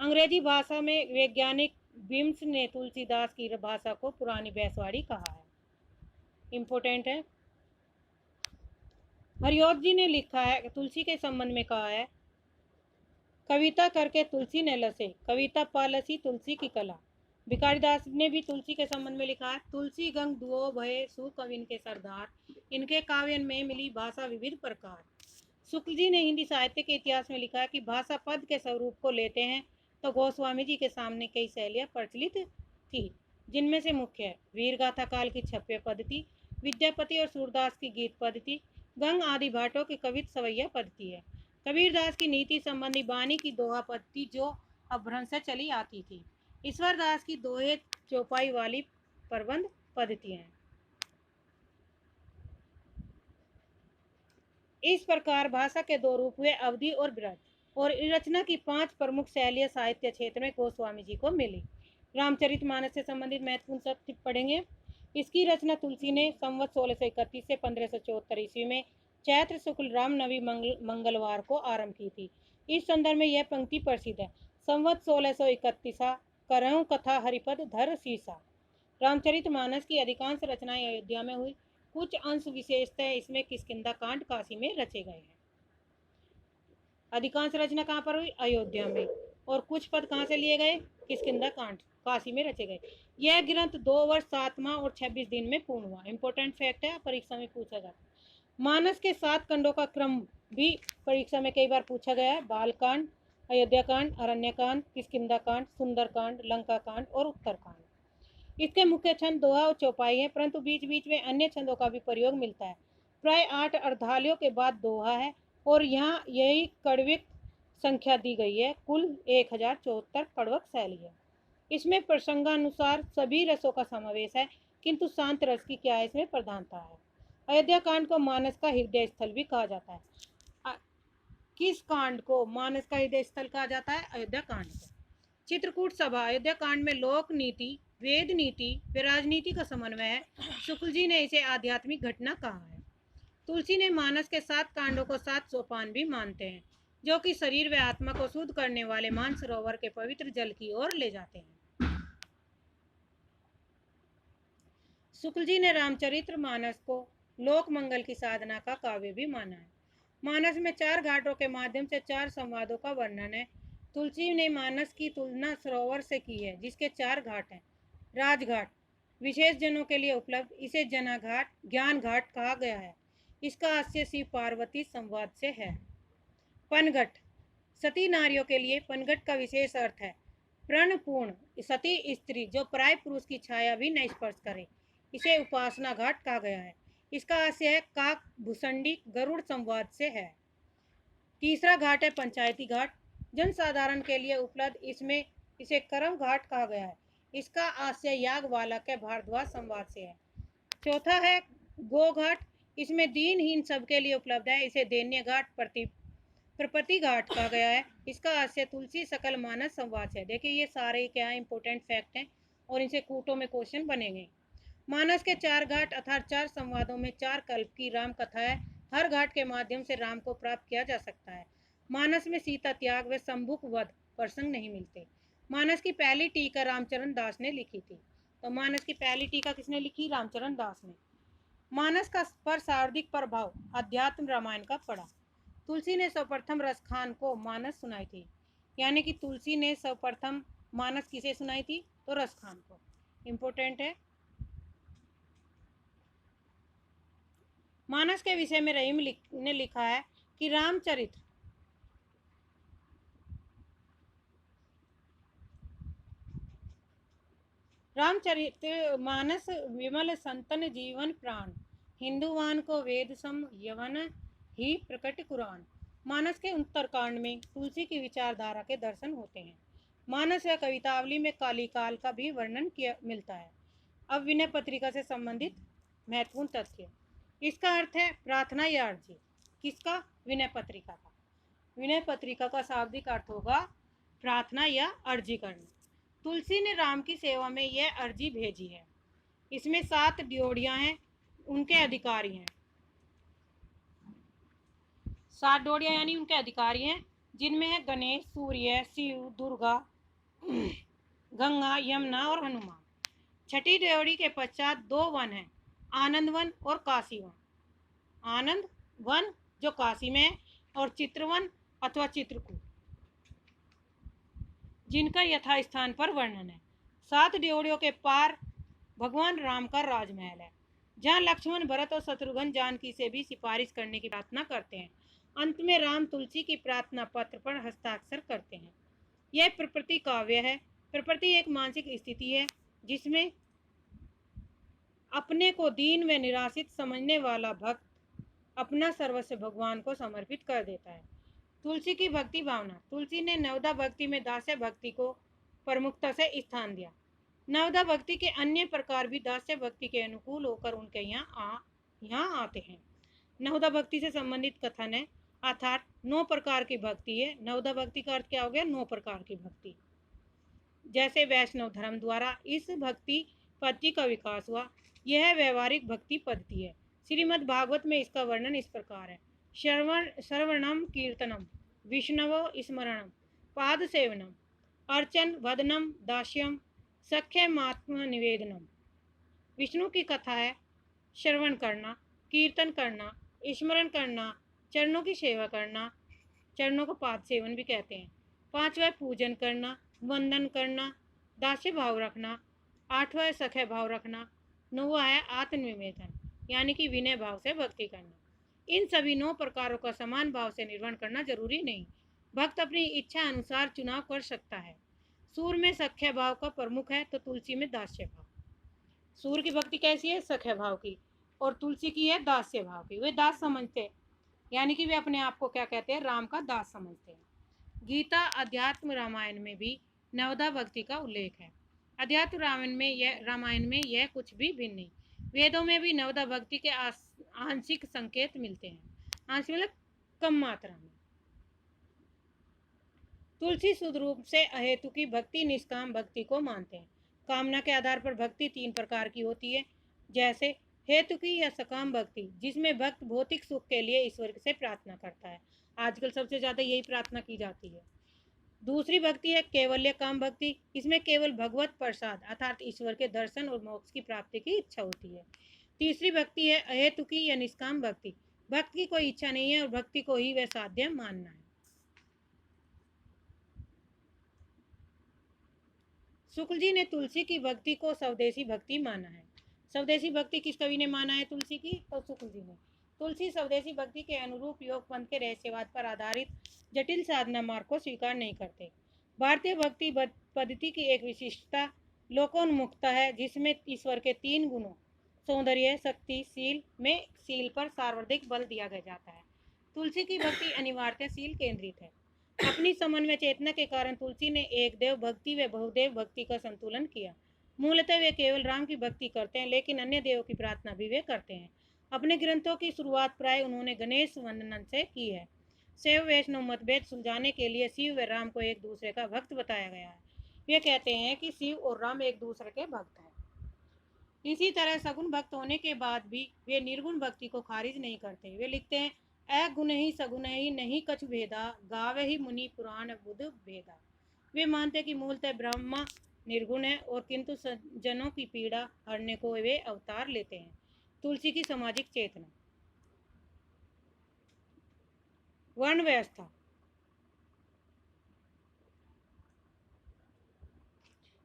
अंग्रेजी भाषा में वैज्ञानिक बिम्स ने तुलसीदास की भाषा को पुरानी बैसवाड़ी कहा है। इम्पोर्टेंट है। हरिऔध जी ने लिखा है, तुलसी के संबंध में कहा है, कविता करके तुलसी ने लसे, कविता पालसी तुलसी की कला। भिखारी दास ने भी तुलसी के संबंध में लिखा है, तुलसी गंग दुओ भये सु कविन के सरदार, इनके काव्य में मिली भाषा विविध प्रकार। शुक्ल जी ने हिंदी साहित्य के इतिहास में लिखा है कि भाषा पद के स्वरूप को लेते हैं तो गोस्वामी जी के सामने कई शैलियाँ प्रचलित थी, जिनमें से मुख्य है वीर गाथा काल की छप्य पद्धति, विद्यापति और सूरदास की गीत पद्धति, गंग आदि भाटों की कवित सवैया पद्धति है। कबीरदास की नीति संबंधी बानी की दोहा पद्धति जो अपभ्रंश से चली आती थी। ईश्वर दास की दोहे चौपाई वाली प्रबंध पद्धति है। इस प्रकार भाषा के 2 रूप हुए, अवधि और ब्रज, और रचना की 5 प्रमुख शैलियाँ साहित्य क्षेत्र में गोस्वामी जी को मिली। रामचरितमानस से संबंधित महत्वपूर्ण तथ्य पढ़ेंगे। इसकी रचना तुलसी ने संवत 1631 से 1574 ईस्वी में चैत्र शुक्ल रामनवमी मंगलवार को आरंभ की थी। इस संदर्भ में यह पंक्ति प्रसिद्ध है, संवत 1631 करहूँ कथा हरिपद धर सीसा। रामचरितमानस की अधिकांश रचनाएं अयोध्या में हुई। कुछ अंश विशेषतः इसमें किष्किंधा कांड काशी में रचे गए हैं। अधिकांश रचना कहाँ पर हुई? अयोध्या में। और कुछ पद कहाँ से लिए गए? किष्किंधा कांड काशी में रचे गए। यह ग्रंथ 2 वर्ष 7 माह और 26 दिन में पूर्ण हुआ। इंपॉर्टेंट फैक्ट है, परीक्षा में पूछा जाता है। मानस के 7 खंडों का क्रम भी परीक्षा में कई बार पूछा गया है। बालकांड, अयोध्या कांड, अरण्य कांड, किष्किंधा कांड, सुंदर कांड, लंका कांड और उत्तर कांड। इसके मुख्य छंद दोहा और चौपाई है, परंतु बीच बीच में अन्य छंदों का भी प्रयोग मिलता है। प्राय 8 अर्धालियों के बाद दोहा है और यहाँ यही कड़विक संख्या दी गई है। कुल 1074 कड़वक शैली है। इसमें प्रसंगानुसार सभी रसों का समावेश है, किंतु शांत रस की क्या इसमें प्रधानता है। अयोध्या कांड को मानस का हृदय स्थल भी कहा जाता है। किस कांड को मानस का हृदय स्थल कहा जाता है? अयोध्या कांड को। चित्रकूट सभा अयोध्या कांड में लोक नीति, वेद नीति व राजनीति का समन्वय है। शुक्ल जी ने इसे आध्यात्मिक घटना कहा है। तुलसी ने मानस के 7 कांडों को 7 सोपान भी मानते हैं, जो कि शरीर व आत्मा को शुद्ध करने वाले मानसरोवर के पवित्र जल की ओर ले जाते हैं। शुक्ल जी ने रामचरित्र मानस को लोक मंगल की साधना का काव्य भी माना है। मानस में 4 घाटों के माध्यम से 4 संवादों का वर्णन है। तुलसी ने मानस की तुलना सरोवर से की है, जिसके 4 घाट हैं। राजघाट विशेष जनों के लिए उपलब्ध, इसे जनाघाट, ज्ञान घाट कहा गया है। इसका आशय शिव पार्वती संवाद से है। पनघट सती नारियों के लिए पनघट का विशेष अर्थ है प्रणपूर्ण सती स्त्री, जो पराय पुरुष की छाया भी न स्पर्श करे। इसे उपासना घाट कहा गया है। इसका आशय है काक भूसंडी गरुड़ संवाद से है। तीसरा घाट है पंचायती घाट, जनसाधारण के लिए उपलब्ध, इसमें इसे कर्म घाट कहा गया है। इसका आशय यागवाला के भारद्वाज संवाद से है। चौथा है गो घाट, इसमें दीनहीन सबके लिए उपलब्ध है। इसे दैन्य घाट प्रपति घाट कहा गया है। इसका आशय तुलसी सकल मानस संवाद से है। देखिए ये सारे क्या इंपॉर्टेंट फैक्ट हैं और इनसे कूटों में क्वेश्चन बनेंगे। मानस के 4 घाट अर्थात 4 संवादों में 4 कल्प की राम कथा है। हर घाट के माध्यम से राम को प्राप्त किया जा सकता है। मानस में सीता त्याग व शंभुक वध प्रसंग नहीं मिलते। मानस की पहली टीका रामचरण दास ने लिखी थी। तो मानस की पहली टीका किसने लिखी? रामचरण दास ने। मानस का पर शाब्दिक प्रभाव अध्यात्म रामायण का पड़ा। तुलसी ने सर्वप्रथम रसखान को मानस सुनाई थी, यानी कि तुलसी ने सर्वप्रथम मानस किसे सुनाई थी? तो रसखान को। इंपॉर्टेंट है। मानस के विषय में रहीम ने लिखा है कि रामचरित्र मानस विमल संतन जीवन प्राण, हिंदुवान को वेद सम यवन ही प्रकट कुरान। मानस के उत्तरकांड में तुलसी की विचारधारा के दर्शन होते हैं। मानस या कवितावली में काली काल का भी वर्णन किया मिलता है। अब विनय पत्रिका से संबंधित महत्वपूर्ण तथ्य। इसका अर्थ है प्रार्थना या अर्जी। किसका? विनय पत्रिका का। विनय पत्रिका का शाब्दिक अर्थ होगा प्रार्थना या अर्जी करना। तुलसी ने राम की सेवा में यह अर्जी भेजी है। इसमें 7 ड्योढ़ियां हैं, उनके अधिकारी हैं। 7 ड्योढ़ियां यानी उनके अधिकारी हैं, जिनमें है गणेश, सूर्य, शिव, दुर्गा, गंगा, यमुना और हनुमान। छठी ड्योढ़ी के पश्चात 2 वन हैं, आनंद वन और काशी वन। आनंद वन जो काशी में है और चित्रवन अथवा चित्रकूट, जिनका यथास्थान पर वर्णन है। 7 ड्योढ़ियों के पार भगवान राम का राजमहल है, जहाँ लक्ष्मण, भरत और शत्रुघ्न जानकी से भी सिफारिश करने की प्रार्थना करते हैं। अंत में राम तुलसी की प्रार्थना पत्र पर हस्ताक्षर करते हैं। यह प्रकृति काव्य है। प्रकृति एक मानसिक स्थिति है जिसमें अपने को दीन व निराशित समझने वाला भक्त अपना सर्वस्व भगवान को समर्पित कर देता है। तुलसी की भक्ति भावना। तुलसी ने नवदा भक्ति में दास्य भक्ति को प्रमुखता से स्थान दिया। नवदा भक्ति के अन्य प्रकार भी दास्य भक्ति के अनुकूल होकर उनके यहाँ आते हैं। नवदा भक्ति से संबंधित कथन है, अर्थात 9 प्रकार की भक्ति है। नवदा भक्ति का अर्थ क्या हो गया? 9 प्रकार की भक्ति। जैसे वैष्णव धर्म द्वारा इस भक्ति पद्धति का विकास हुआ, यह व्यवहारिक भक्ति पद्धति है। श्रीमद् भागवत में इसका वर्णन इस प्रकार है। श्रवणम कीर्तनम, विष्णवो स्मरणम, पाद सेवनम, अर्चन वदनम, दास्यम, सख्यमात्म निवेदनम। विष्णु की कथा है, श्रवण करना, कीर्तन करना, स्मरण करना, चरणों की सेवा करना, चरणों को पाद सेवन भी कहते हैं। 5वां पूजन करना, वंदन करना, दास्य भाव रखना। 8वां सख्य भाव रखना। 9वां है आत्मनिवेदन, यानी कि विनय भाव से भक्ति करना। इन सभी 9 प्रकारों का समान भाव से निर्वहन करना जरूरी नहीं, भक्त अपनी इच्छा अनुसार चुनाव कर सकता है। सूर में सख्य भाव का प्रमुख है तो तुलसी में दास्य भाव। सूर की भक्ति कैसी है? सख्य भाव की। और तुलसी की है दास्य भाव की। वे दास समझते हैं, यानी कि वे अपने आप को क्या कहते हैं? राम का दास समझते हैं। गीता अध्यात्म रामायण में भी नवदा भक्ति का उल्लेख है। अध्यात्म रामायण में यह कुछ भी भिन्न नहीं। वेदों में भी नवदा भक्ति के आंशिक संकेत मिलते हैं। आंशिक मतलब कम मात्रा में। तुलसी शुद्ध रूप से अहेतु की भक्ति निष्काम भक्ति को मानते हैं। कामना के आधार पर भक्ति 3 प्रकार की होती है, जैसे हेतु की या सकाम भक्ति, जिसमें भक्त भौतिक सुख के लिए ईश्वर से प्रार्थना करता है। आजकल सबसे ज्यादा यही प्रार्थना की जाती है। दूसरी भक्ति है केवल्य काम भक्ति, इसमें केवल भगवत प्रसाद अर्थात ईश्वर के दर्शन और मोक्ष की प्राप्ति की इच्छा होती है। तीसरी भक्ति है अहेतु की या निष्काम भक्ति, भक्त की कोई इच्छा नहीं है और भक्ति को ही वह साध्य मानना है। शुक्ल जी ने तुलसी की भक्ति को स्वदेशी भक्ति माना है। स्वदेशी भक्ति किस कवि ने माना है तुलसी की? तो शुक्ल जी ने। तुलसी स्वदेशी भक्ति के अनुरूप योग पंथ के रहस्यवाद पर आधारित जटिल साधना मार्ग को स्वीकार नहीं करते। भारतीय भक्ति पद्धति की एक विशिष्टता लोकोन्मुखता है, जिसमें ईश्वर के 3 गुणों सौंदर्य, शक्ति, शील में शील पर सर्वाधिक बल दिया जाता है। तुलसी की भक्ति अनिवार्यतः शील केंद्रित है। अपनी समन्वय चेतना के कारण तुलसी ने एक देव भक्ति व बहुदेव भक्ति का संतुलन किया। मूलतः वे केवल राम की भक्ति करते हैं, लेकिन अन्य देवों की प्रार्थना भी वे करते हैं। अपने ग्रंथों की शुरुआत प्राय उन्होंने गणेश वंदन से की है। शैव वैष्णव मतभेद सुलझाने के लिए शिव व राम को एक दूसरे का भक्त बताया गया है। वे कहते हैं कि शिव और राम एक दूसरे के भक्त हैं। इसी तरह सगुण भक्त होने के बाद भी वे निर्गुण भक्ति को खारिज नहीं करते। वे लिखते हैं, अगुण ही सगुण ही नहीं कछु भेदा, गावे ही मुनि पुराण बुध भेदा। वे मानते कि मूलतः ब्रह्मा निर्गुण है और किंतु जनों की पीड़ा हरने को वे अवतार लेते हैं। तुलसी की सामाजिक चेतना। वर्ण व्यवस्था।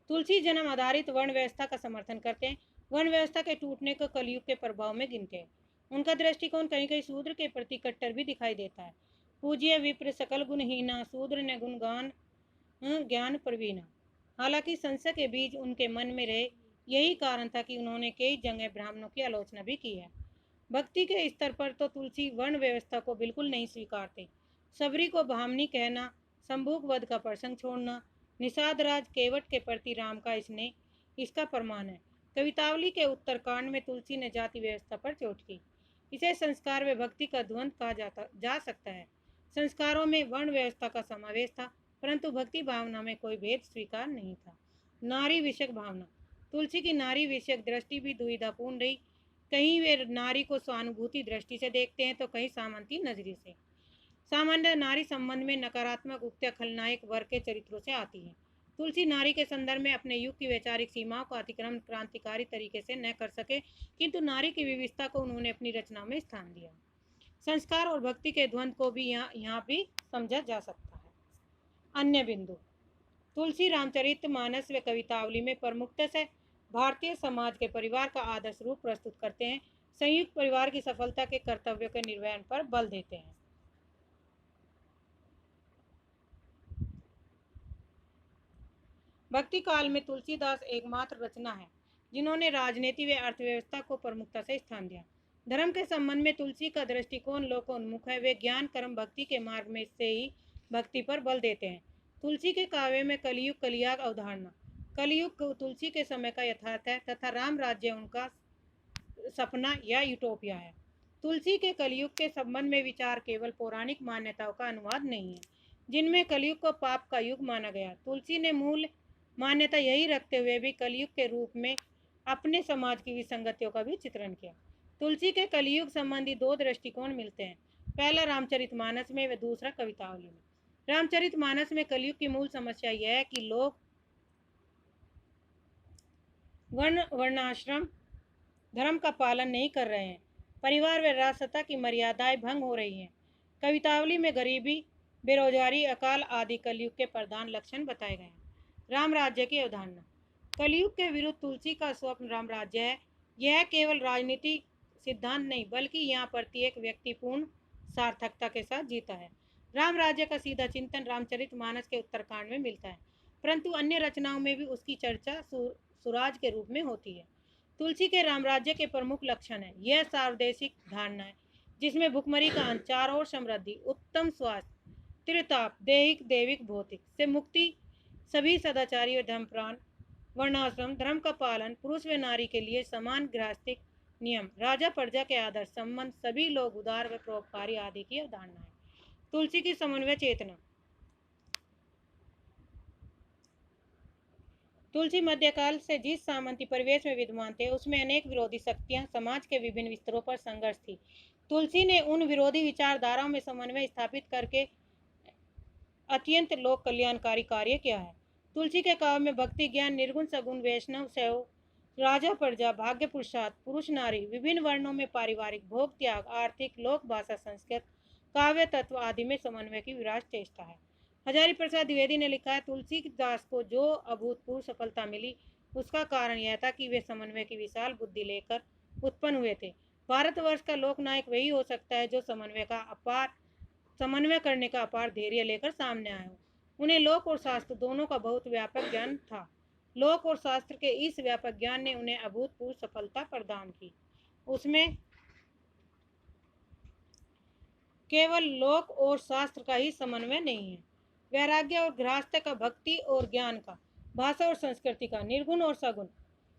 तुलसी जन्म आधारित वर्ण व्यवस्था का समर्थन करते हैं। वर्ण व्यवस्था के टूटने को कलयुग के प्रभाव में गिनते हैं। उनका दृष्टिकोण कहीं कहीं शूद्र के प्रति कट्टर भी दिखाई देता है। पूज्य विप्र सकल गुणहीना, शूद्र ने गुणगान ज्ञान प्रवीणा। हालांकि संशय के बीज उनके मन में रहे, यही कारण था कि उन्होंने कई जगह ब्राह्मणों की आलोचना भी की है। भक्ति के स्तर पर तो तुलसी वर्ण व्यवस्था को बिल्कुल नहीं स्वीकारते। सबरी को भामनी कहना, संभोग वध का प्रसंग छोड़ना, निषाद राज केवट के प्रति राम का स्नेह इसका प्रमाण है। कवितावली के उत्तरकांड में तुलसी ने जाति व्यवस्था पर चोट की। इसे संस्कार व भक्ति का द्वंद्व कहा जा सकता है। संस्कारों में वर्ण व्यवस्था का समावेश था, परंतु भक्ति भावना में कोई भेद स्वीकार नहीं था। नारी विषयक भावना। तुलसी की नारी विषयक दृष्टि भी दुविधापूर्ण रही। कहीं वे नारी को सहानुभूति दृष्टि से देखते हैं तो कहीं सामंती नजरी से। सामान्य नारी संबंध में नकारात्मक उक्तियां खलनायक वर्ग के चरित्रों से आती हैं। तुलसी नारी के संदर्भ में अपने युग की वैचारिक सीमाओं का अतिक्रमण क्रांतिकारी तरीके से न कर सके, किंतु नारी की विविधता को उन्होंने अपनी रचना में स्थान दिया। संस्कार और भक्ति के द्वंद्व को भी यहाँ भी समझा जा सकता है। अन्य बिंदु। तुलसी रामचरितमानस व कवितावली में प्रमुखता से भारतीय समाज के परिवार का आदर्श रूप प्रस्तुत करते हैं। संयुक्त परिवार की सफलता के कर्तव्यों के निर्वहन पर बल देते हैं। भक्ति काल में तुलसीदास एकमात्र रचना है जिन्होंने राजनीति व अर्थव्यवस्था को प्रमुखता से स्थान दिया। धर्म के संबंध में तुलसी का दृष्टिकोण लोकोन्मुख है। वे ज्ञान कर्म भक्ति के मार्ग में से ही भक्ति पर बल देते हैं। तुलसी के काव्य में कलयुग कलियाग अवधारणा। कलयुग तुलसी के समय का यथार्थ है तथा राम राज्य उनका सपना या यूटोपिया है। तुलसी के कलयुग के संबंध में विचार केवल पौराणिक मान्यताओं का अनुवाद नहीं है, जिनमें कलयुग को पाप का युग माना गया। तुलसी ने मूल मान्यता यही रखते हुए भी कलयुग के रूप में अपने समाज की विसंगतियों का भी चित्रण किया। तुलसी के कलयुग संबंधी 2 दृष्टिकोण मिलते हैं, पहला रामचरितमानस में व दूसरा कवितावली में। रामचरितमानस में कलयुग की मूल समस्या यह है कि लोग वर्णाश्रम धर्म का पालन नहीं कर रहे हैं, परिवार व राजसत्ता की मर्यादाएं भंग हो रही हैं। कवितावली में गरीबी, बेरोजगारी, अकाल आदि कलयुग के प्रधान लक्षण बताए गए हैं। राम राज्य की अवधारणा। कलयुग के विरुद्ध तुलसी का स्वप्न राम राज्य है। यह केवल राजनीतिक सिद्धांत नहीं बल्कि यहाँ प्रत्येक व्यक्ति पूर्ण सार्थकता के साथ जीता है। राम राज्य का सीधा चिंतन रामचरितमानस के उत्तरकांड में मिलता है, परंतु अन्य रचनाओं में भी उसकी चर्चा सुराज के रूप में होती है। तुलसी के रामराज्य के प्रमुख लक्षण है, यह सार्वदेशिक धारणा है जिसमें भुखमरी का अंत, और समृद्धि, उत्तम स्वास्थ्य, त्रिताप, दैहिक दैविक भौतिक से मुक्ति, सभी सदाचारी और धर्मप्राण, वर्णाश्रम धर्म का पालन, पुरुष व नारी के लिए समान गृहस्थिक नियम, राजा प्रजा के आदर्श, संबंध, सभी लोग उदार व परोपकारी आदि की अवधारणाएं। तुलसी की समन्वय चेतना। तुलसी मध्यकाल से जिस सामंती परिवेश में विद्यमान थे उसमें अनेक विरोधी शक्तियां, समाज के विभिन्न स्तरों पर संघर्ष थी। तुलसी ने उन विरोधी विचारधाराओं में समन्वय स्थापित करके अत्यंत लोक कल्याणकारी कार्य किया है। तुलसी के काव्य में भक्ति, ज्ञान, निर्गुण, सगुण, वैष्णव, शैव, राजा प्रजा, भाग्य पुरुषार्थ, पुरुष नारी, विभिन्न वर्णों में पारिवारिक, भोग त्याग, आर्थिक, लोक भाषा, संस्कृत, काव्य तत्व आदि में समन्वय की विराट चेष्टा है। हजारी प्रसाद द्विवेदी ने लिखा है, तुलसीदास को जो अभूतपूर्व सफलता मिली उसका कारण यह था कि वे समन्वय की विशाल बुद्धि लेकर उत्पन्न हुए थे। भारतवर्ष का लोकनायक वही हो सकता है जो समन्वय करने का अपार धैर्य लेकर सामने आया हो। उन्हें लोक और शास्त्र दोनों का बहुत व्यापक ज्ञान था। लोक और शास्त्र के इस व्यापक ज्ञान ने उन्हें अभूतपूर्व सफलता प्रदान की। उसमें केवल लोक और शास्त्र का ही समन्वय नहीं है, वैराग्य और गृहस्थ का, भक्ति और ज्ञान का, भाषा और संस्कृति का, निर्गुण और सगुण,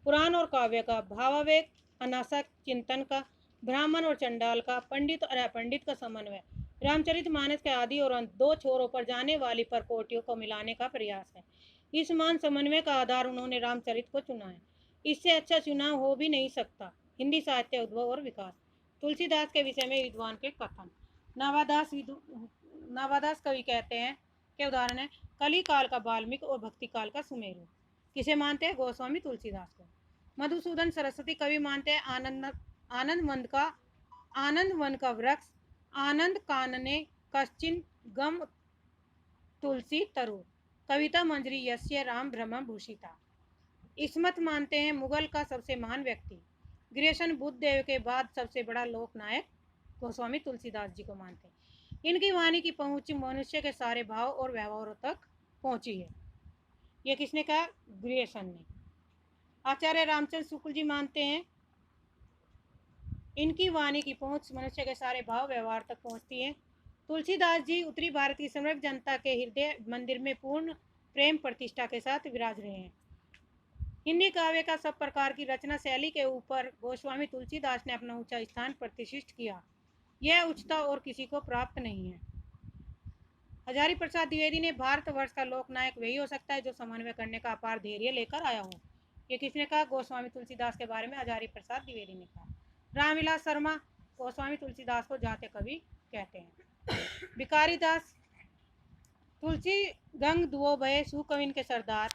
पुराण और काव्य का, भावावेग अनासक चिंतन का, ब्राह्मण और चंडाल का, पंडित और अपंडित का समन्वय, रामचरितमानस के आदि और अंत, दो छोरों पर जाने वाली परकोटियों को मिलाने का प्रयास है। इस मान समन्वय का आधार उन्होंने रामचरित को चुना है। इससे अच्छा चुनाव हो भी नहीं सकता। हिंदी साहित्य उद्भव और विकास। तुलसीदास के विषय में विद्वान के कथन। नावादास कवि कहते हैं के उदाहरण है, कली काल का वाल्मीकि और भक्ति काल का सुमेरु। किसे मानते हैं? गोस्वामी तुलसीदास को। मधुसूदन सरस्वती कवि मानते हैं आनंद वन का वृक्ष, आनंद कानने कश्चिन गम तुलसी तरु, कविता मंजरी यस्य राम ब्रह्म भूषिता। इसमत मानते हैं मुगल का सबसे महान व्यक्ति, ग्रेशन बुद्ध देव के बाद सबसे बड़ा लोकनायक गोस्वामी तुलसीदास जी को मानते हैं। इनकी वाणी की पहुंच मनुष्य के सारे भाव और व्यवहारों तक पहुंची है। ये किसने कहा? ग्रेशन ने। आचार्य रामचंद्र शुक्ल जी मानते हैं इनकी वाणी की पहुंच मनुष्य के सारे भाव व्यवहार तक पहुंचती है। तुलसीदास जी उत्तरी भारत की समृद्ध जनता के हृदय मंदिर में पूर्ण प्रेम प्रतिष्ठा के साथ विराज रहे हैं। हिंदी काव्य का सब प्रकार की रचना शैली के ऊपर गोस्वामी तुलसीदास ने अपना ऊंचा स्थान प्रतिष्ठित किया। यह उच्चता और किसी को प्राप्त नहीं है। हजारी प्रसाद द्विवेदी ने भारतवर्ष का लोकनायक वही हो सकता है जो समन्वय करने का अपार धैर्य लेकर आया हो। ये किसने कहा? गोस्वामी तुलसीदास के बारे में हजारी प्रसाद द्विवेदी ने कहा। रामविलास शर्मा गोस्वामी तुलसीदास को जाते कवि कहते हैं। भिखारी दास तुलसी गंग दुओ भय सुकविन के सरदार,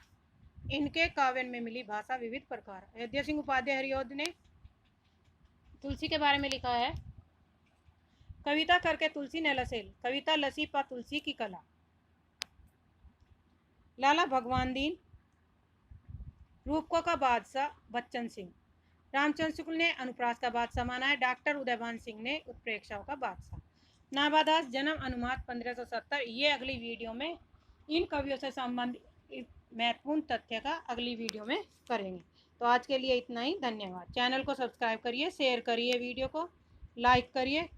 इनके काव्य में मिली भाषा विविध प्रकार। अयोध्या सिंह उपाध्याय हरियोध ने तुलसी के बारे में लिखा है, कविता करके तुलसी ने लसेल, कविता लसी पा तुलसी की कला। लाला भगवान दीन, रूपको का बादशाह बच्चन सिंह। रामचंद्र शुक्ल ने अनुप्रास का बादशाह माना है। डॉक्टर उदयभान सिंह ने उत्प्रेक्षाओं का बादशाह। नाभादास जन्म अनुमान 1570। ये अगली वीडियो में इन कवियों से संबंधित महत्वपूर्ण तथ्य का अगली वीडियो में करेंगे। तो आज के लिए इतना ही। धन्यवाद। चैनल को सब्सक्राइब करिए, शेयर करिए, वीडियो को लाइक करिए।